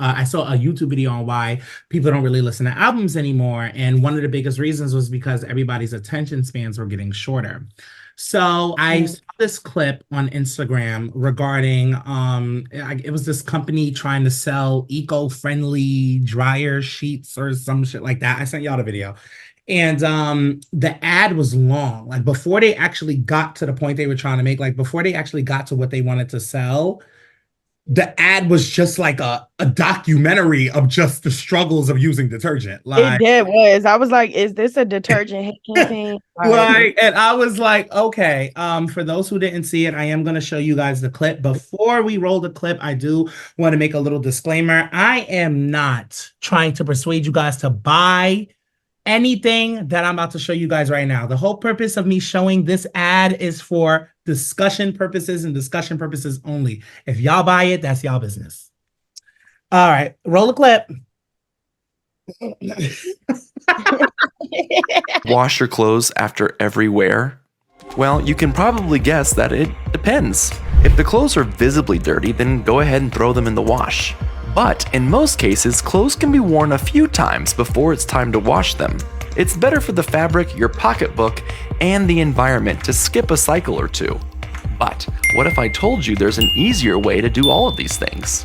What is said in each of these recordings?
I saw a YouTube video on why people don't really listen to albums anymore. And one of the biggest reasons was because everybody's attention spans were getting shorter. So I saw this clip on Instagram regarding it was this company trying to sell eco-friendly dryer sheets or some shit like that. I sent y'all the video. And the ad was long. Like before they actually got to the point they were trying to make, like before they actually got to what they wanted to sell, the ad was just like a documentary of just the struggles of using detergent. It Like, did was. I was like, is this a detergent hit campaign? like, and I was like, okay. For those who didn't see it, I am gonna show you guys the clip. Before we roll the clip, I do want to make a little disclaimer. I am not trying to persuade you guys to buy anything that I'm about to show you guys right now. The whole purpose of me showing this ad is for discussion purposes and discussion purposes only. If y'all buy it, that's y'all business. All right, roll the clip. Wash your clothes after every wear? Well, you can probably guess that it depends. If the clothes are visibly dirty, then go ahead and throw them in the wash. But in most cases, clothes can be worn a few times before it's time to wash them. It's better for the fabric, your pocketbook, and the environment to skip a cycle or two. But what if I told you there's an easier way to do all of these things?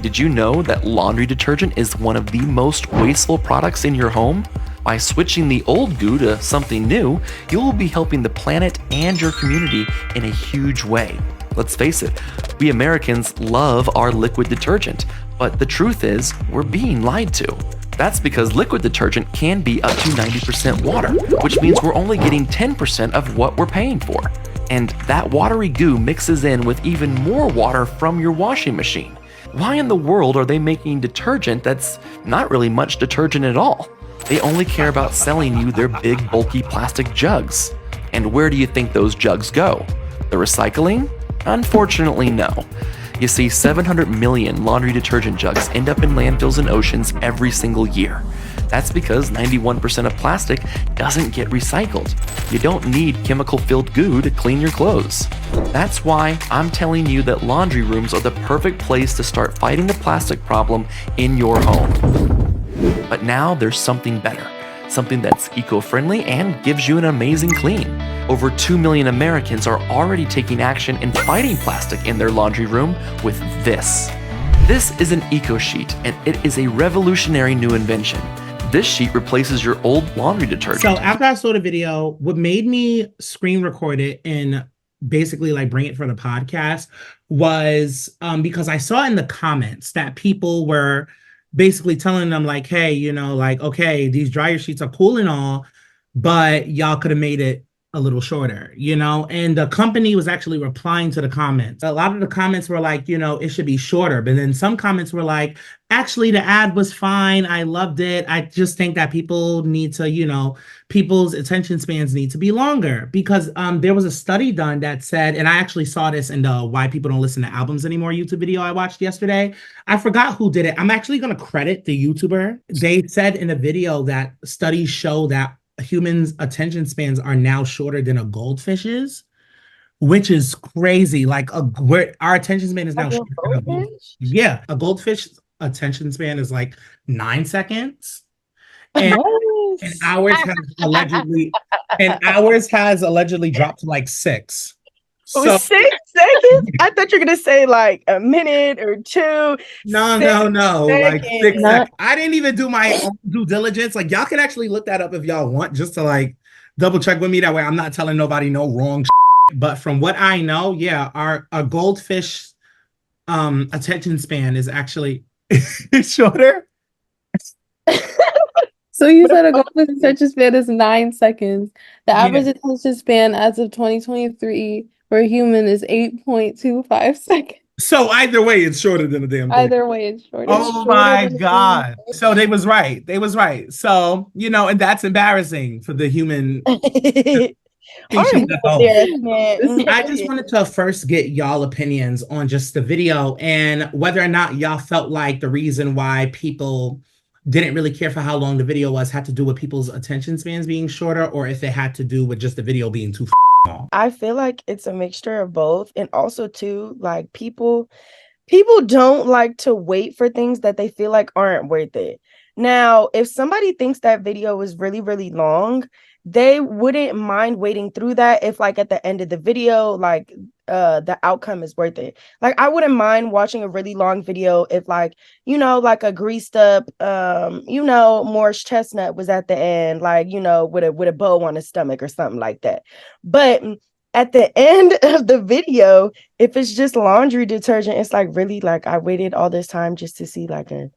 Did you know that laundry detergent is one of the most wasteful products in your home? By switching the old goo to something new, you will be helping the planet and your community in a huge way. Let's face it, we Americans love our liquid detergent, but the truth is, we're being lied to. That's because liquid detergent can be up to 90% water, which means we're only getting 10% of what we're paying for. And that watery goo mixes in with even more water from your washing machine. Why in the world are they making detergent that's not really much detergent at all? They only care about selling you their big, bulky plastic jugs. And where do you think those jugs go? The recycling? Unfortunately, no. You see, 700 million laundry detergent jugs end up in landfills and oceans every single year. That's because 91% of plastic doesn't get recycled. You don't need chemical-filled goo to clean your clothes. That's why I'm telling you that laundry rooms are the perfect place to start fighting the plastic problem in your home. But now there's something better. Something that's eco-friendly and gives you an amazing clean. Over 2 million Americans are already taking action in fighting plastic in their laundry room with this. This is an eco sheet, and it is a revolutionary new invention. This sheet replaces your old laundry detergent. So after I saw the video, what made me screen record it and basically like bring it for the podcast was because I saw in the comments that people were basically telling them like, hey, you know, like, okay, these dryer sheets are cool and all, but y'all could have made it a little shorter, you know? And the company was actually replying to the comments. A lot of the comments were like, you know, it should be shorter. But then some comments were like, actually, the ad was fine. I loved it. I just think that people need to, you know, people's attention spans need to be longer because there was a study done that said, and I actually saw this in the Why People Don't Listen to Albums Anymore YouTube video I watched yesterday. I forgot who did it. I'm actually going to credit the YouTuber. They said in a video that studies show that humans' attention spans are now shorter than a goldfish's, which is crazy. Like our attention span is now shorter than a goldfish. Yeah, a goldfish attention span is like 9 seconds. And, and ours has allegedly dropped to like 6. So 6 seconds? I thought you were gonna say like a minute or two. No. Like 6 seconds. I didn't even do my own due diligence. Like y'all can actually look that up if y'all want, just to like double check with me. That way I'm not telling nobody no wrong shit. But from what I know, yeah, our goldfish attention span is actually shorter. So you said a goldfish attention span is 9 seconds. The average attention span as of 2023 for a human is 8.25 seconds. So either way, it's shorter than a damn thing. Either way, it's shorter. Oh my God. So they was right. So, you know, and that's embarrassing for the human. I just wanted to first get y'all opinions on just the video and whether or not y'all felt like the reason why people didn't really care for how long the video was had to do with people's attention spans being shorter, or if it had to do with just the video being too long. I feel like it's a mixture of both, and also too, like people People don't like to wait for things that they feel like aren't worth it. Now, if somebody thinks that video is really, really long, they wouldn't mind waiting through that if like at the end of the video, like the outcome is worth it. Like I wouldn't mind watching a really long video if like, like a greased up Morris Chestnut was at the end, like, with a bow on his stomach or something like that. But at the end of the video, if it's just laundry detergent, it's like really like I waited all this time just to see like a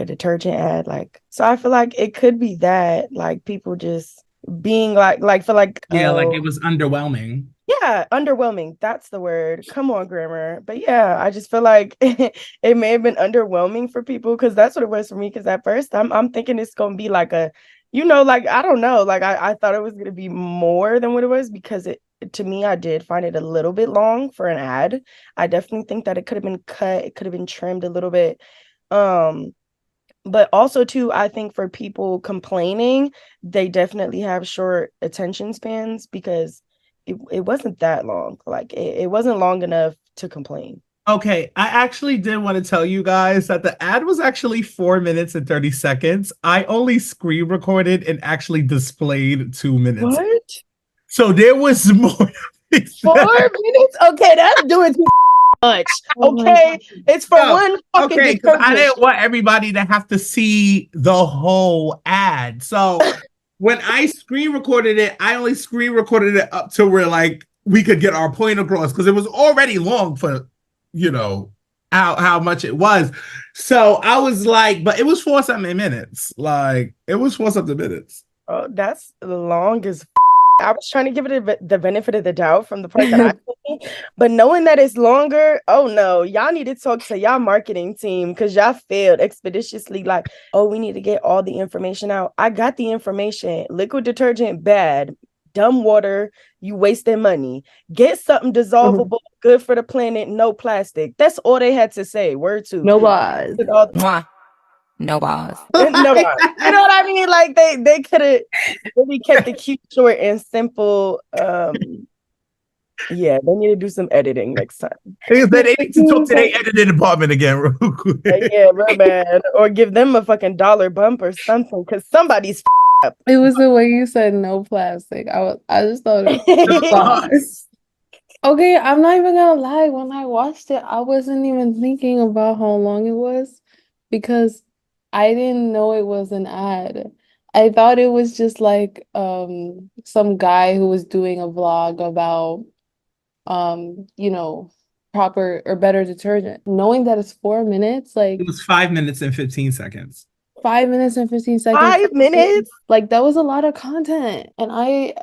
detergent ad. Like, so I feel like it could be that like people just being like feel like like it was underwhelming. Yeah, underwhelming. That's the word. Come on, grammar. But yeah, I just feel like it may have been underwhelming for people because that's what it was for me. Because at first I'm thinking it's gonna be like a, like I don't know, like I thought it was gonna be more than what it was because to me, I did find it a little bit long for an ad. I definitely think that it could have been cut, it could have been trimmed a little bit. But also too, I think for people complaining, they definitely have short attention spans because it wasn't that long. Like it wasn't long enough to complain. Okay, I actually did want to tell you guys that the ad was actually 4 minutes and 30 seconds. I only screen recorded and actually displayed 2 minutes. What? So there was more. 4 minutes? Okay, that's doing too much. Okay, it's for one fucking because I didn't want everybody to have to see the whole ad. So when I screen recorded it, I only screen recorded it up to where like we could get our point across because it was already long for how much it was. So I was like, but it was 4 something minutes. Like it was 4 something minutes. Oh, that's the longest. I was trying to give it the benefit of the doubt from the part that I seen, but knowing that it's longer, oh no, y'all need to talk to y'all marketing team because y'all failed expeditiously. Like, oh, we need to get all the information out. I got the information. Liquid detergent, bad. Dumb water, you wasting money. Get something dissolvable, good for the planet, no plastic. That's all they had to say. Word to. No bars. No bars. No bars. You know what I mean? Like they could have really kept it cute, short, and simple. Yeah, they need to do some editing next time. They need to talk to their editing department again, real quick. Yeah, real bad. Or give them a fucking dollar bump or something, because somebody's up. It was the way you said no plastic. I just thought it was okay, I'm not even gonna lie. When I watched it, I wasn't even thinking about how long it was because I didn't know it was an ad. I thought it was just like some guy who was doing a vlog about proper or better detergent. Knowing that it's 4 minutes, like it was 5 minutes and 15 seconds. 5 minutes and 15 seconds. 5 minutes? Like that was a lot of content. And I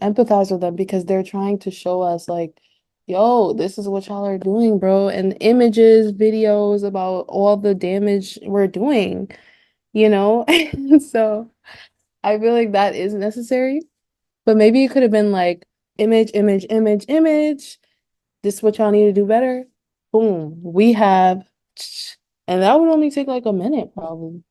empathize with them because they're trying to show us like, yo, this is what y'all are doing, bro. And images, videos about all the damage we're doing, So I feel like that is necessary. But maybe it could have been like image, image, image, image. This is what y'all need to do better. Boom. We have, and that would only take like a minute probably.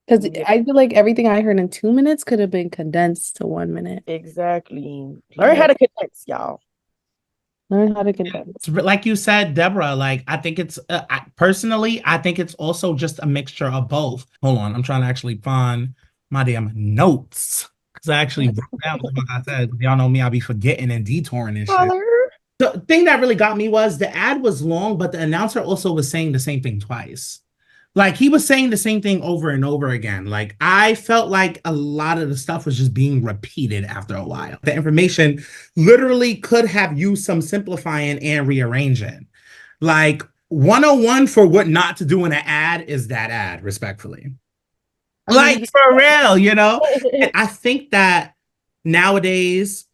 Because I feel like everything I heard in 2 minutes could have been condensed to 1 minute. Exactly. Learn how to condense, y'all. Learn how to condense. Like you said, Deborah, like I think it's personally, I think it's also just a mixture of both. Hold on, I'm trying to actually find my damn notes because I actually wrote down what I said. Y'all know me, I'll be forgetting and detouring and shit. The thing that really got me was the ad was long, but the announcer also was saying the same thing twice. Like he was saying the same thing over and over again. Like I felt like a lot of the stuff was just being repeated after a while. The information literally could have used some simplifying and rearranging. Like 101 for what not to do in an ad is that ad, respectfully. Like for real, And I think that nowadays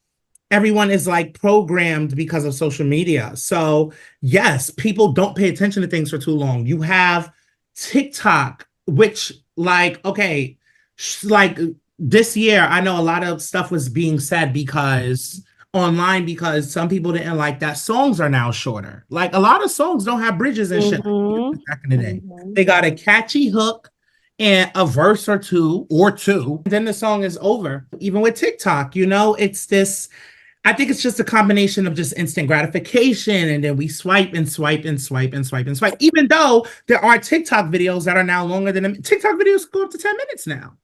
everyone is like programmed because of social media. So yes, people don't pay attention to things for too long. You have TikTok, which like this year, I know a lot of stuff was being said because some people didn't like that songs are now shorter. Like a lot of songs don't have bridges and shit back in the day. They got a catchy hook and a verse or two, then the song is over. Even with TikTok, it's this, I think it's just a combination of just instant gratification, and then we swipe and swipe and swipe and swipe and swipe. Even though there are TikTok videos that are now longer than TikTok videos go up to 10 minutes now.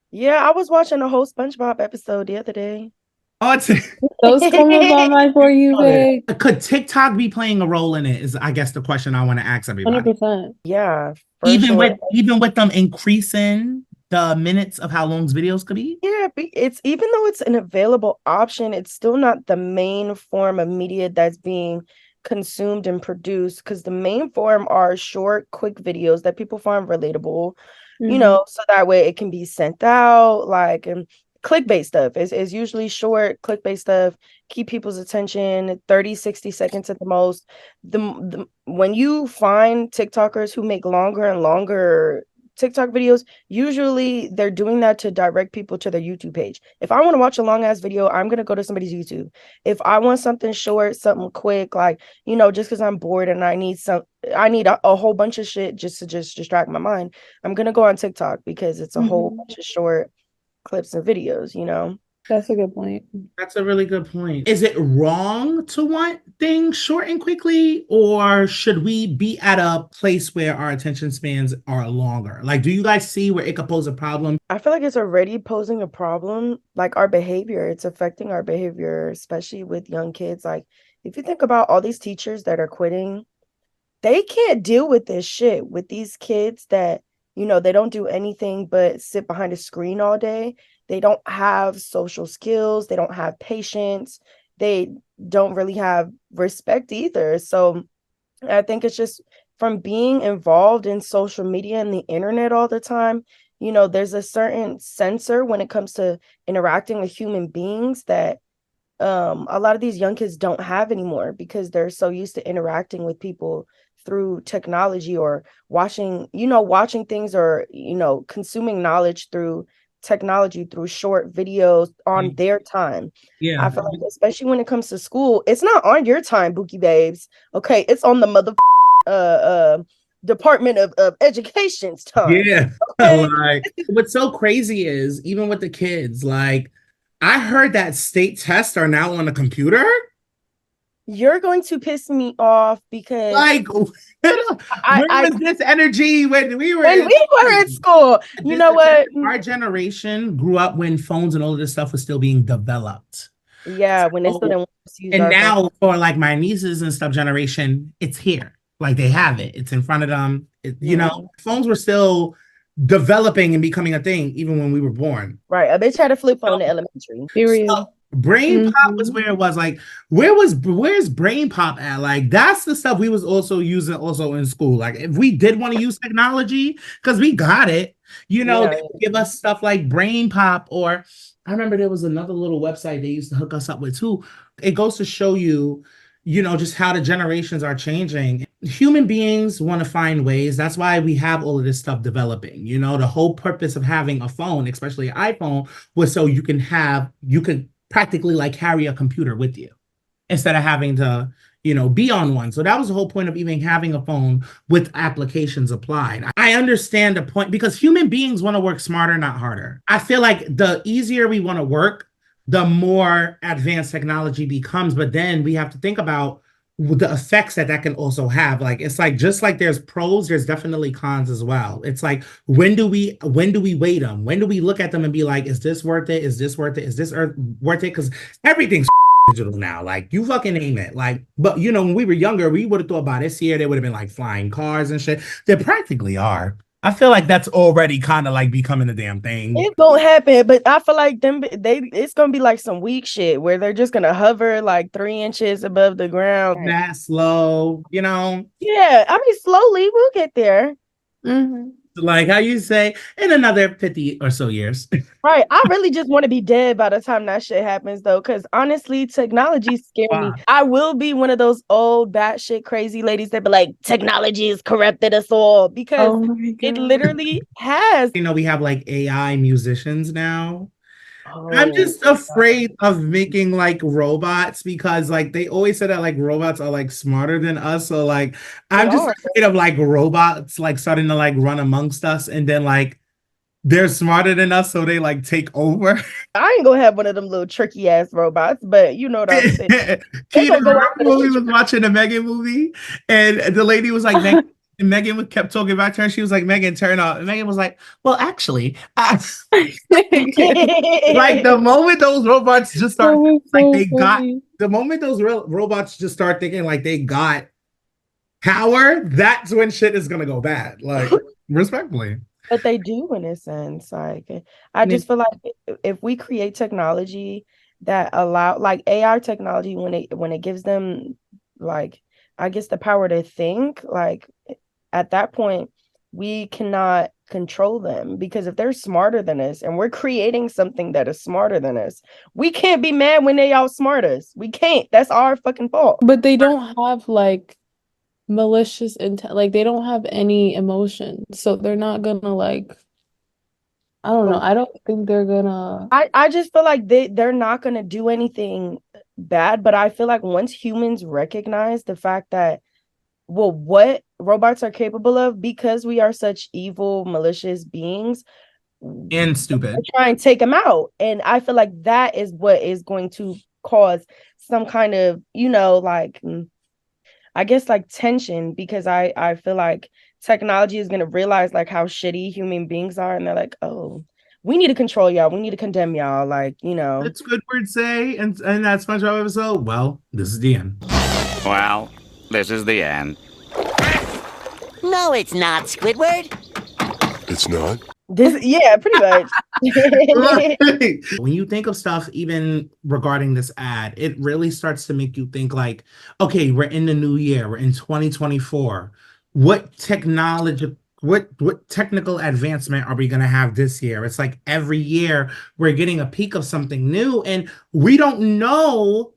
Yeah, I was watching a whole SpongeBob episode the other day. Oh, it's Those come up on my For You page. could TikTok be playing a role in it? Is I guess the question I want to ask everybody. 100%. Yeah, for Even sure. with them increasing the minutes of how long videos could be. Yeah, it's even though it's an available option, it's still not the main form of media that's being consumed and produced, because the main form are short, quick videos that people find relatable, you know, so that way it can be sent out, like, and clickbait stuff is usually short, clickbait stuff, keep people's attention 30, 60 seconds at the most. When you find TikTokers who make longer and longer TikTok videos, usually they're doing that to direct people to their YouTube page. If I want to watch a long ass video, I'm going to go to somebody's YouTube. If I want something short, something quick, like, you know, just because I'm bored and I need a whole bunch of shit just to just distract my mind, I'm going to go on TikTok because it's a whole bunch of short clips and videos, you know? That's a good point. That's a really good point. Is it wrong to want things short and quickly, or should we be at a place where our attention spans are longer? Like, do you guys see where it could pose a problem? I feel like it's already posing a problem, like our behavior. It's affecting our behavior, especially with young kids. Like, if you think about all these teachers that are quitting, they can't deal with this shit with these kids that, you know, they don't do anything but sit behind a screen all day. They don't have social skills. They don't have patience. They don't really have respect either. So I think it's just from being involved in social media and the internet all the time, you know, there's a certain censor when it comes to interacting with human beings that a lot of these young kids don't have anymore, because they're so used to interacting with people through technology, or watching things, or, you know, consuming knowledge through technology, through short videos on their time. Yeah. I feel like, especially when it comes to school, it's not on your time, Bookie babes. Okay, it's on the mother Department of Education's time. Yeah. Okay? Like, what's so crazy is, even with the kids, like, I heard that state tests are now on the computer. You're going to piss me off because, Like, where was this energy when we were in school? You know what? Our generation grew up when phones and all of this stuff was still being developed. Yeah, when they still didn't want to use And our now phone. for like my nieces and stuff generation, it's here. Like, they have it. It's in front of them. You know, phones were still developing and becoming a thing even when we were born. Right. A bitch had a flip phone in elementary. Period. So, Brain Pop was where it was. Like, where's Brain Pop at? Like, that's the stuff we was also using also in school. Like, if we did want to use technology, because we got it, you know, they would give us stuff like Brain Pop, or I remember there was another little website they used to hook us up with too. It goes to show you, you know, just how the generations are changing. Human beings want to find ways. That's why we have all of this stuff developing. You know, the whole purpose of having a phone, especially an iPhone, was so you could practically like carry a computer with you instead of having to, you know, be on one. So that was the whole point of even having a phone with applications applied. I understand the point, because human beings want to work smarter, not harder. I feel like the easier we want to work, the more advanced technology becomes. But then we have to think about the effects that can also have. Like, it's like, just like there's pros, there's definitely cons as well. It's like, when do we weight them? When do we look at them and be like, is this worth it? Is this worth it? Is this worth it? Because everything's digital now. Like, you fucking name it. Like, but you know, when we were younger, we would have thought about this year, there would have been like flying cars and shit. There practically are. I feel like that's already kind of like becoming a damn thing. It won't happen, but I feel like it's gonna be like some weak shit where they're just gonna hover like 3 inches above the ground. That slow, you know? Yeah, I mean, slowly we'll get there. Like how you say, in another 50 or so years. Right. I really just want to be dead by the time that shit happens, though, because honestly, technology scares me. I will be one of those old batshit crazy ladies that be like, technology has corrupted us all, because it literally has. You know, we have like AI musicians now. I'm just afraid of making like robots, because like they always say that like robots are like smarter than us. So like I'm just afraid of like robots like starting to like run amongst us, and then like they're smarter than us, so they like take over. I ain't gonna have one of them little tricky ass robots, but you know what I'm saying. They Keenan, gonna go remember after the when we shit you was watching the Megan movie and the lady was like, Megan, and Megan kept talking back to her and she was like, Megan, turn off. And Megan was like, well, actually, like the moment those robots just That start was like so they got funny. the moment those robots just start thinking like they got power, that's when shit is gonna go bad. Like respectfully. But they do in a sense. Like I just feel like if we create technology that allow like AI technology when it gives them like I guess the power to think, like at that point we cannot control them because if they're smarter than us and we're creating something that is smarter than us, we can't be mad when they outsmart us. We can't. That's our fucking fault. But they don't have like malicious intent. Like they don't have any emotion, so they're not gonna like. I don't know. I don't think they're gonna. I just feel like they're not gonna do anything bad, but I feel like once humans recognize the fact that well, what robots are capable of because we are such evil, malicious beings, And stupid. try and take them out. And I feel like that is what is going to cause some kind of, like I guess like tension because I feel like technology is gonna realize like how shitty human beings are, and they're like, oh, we need to control y'all, we need to condemn y'all, like. That's Squidward say, and that SpongeBob episode. Well, this is the end. Well, this is the end. No, it's not, Squidward. It's not? Yeah, pretty much. When you think of stuff, even regarding this ad, it really starts to make you think like, okay, we're in the new year, we're in 2024. What technology, what technical advancement are we going to have this year? It's like every year we're getting a peek of something new, and we don't know.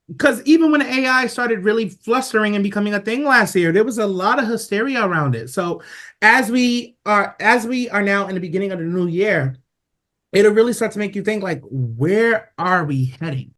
Because even when AI started really flustering and becoming a thing last year, there was a lot of hysteria around it. So as we are now in the beginning of the new year, it'll really start to make you think like, where are we heading?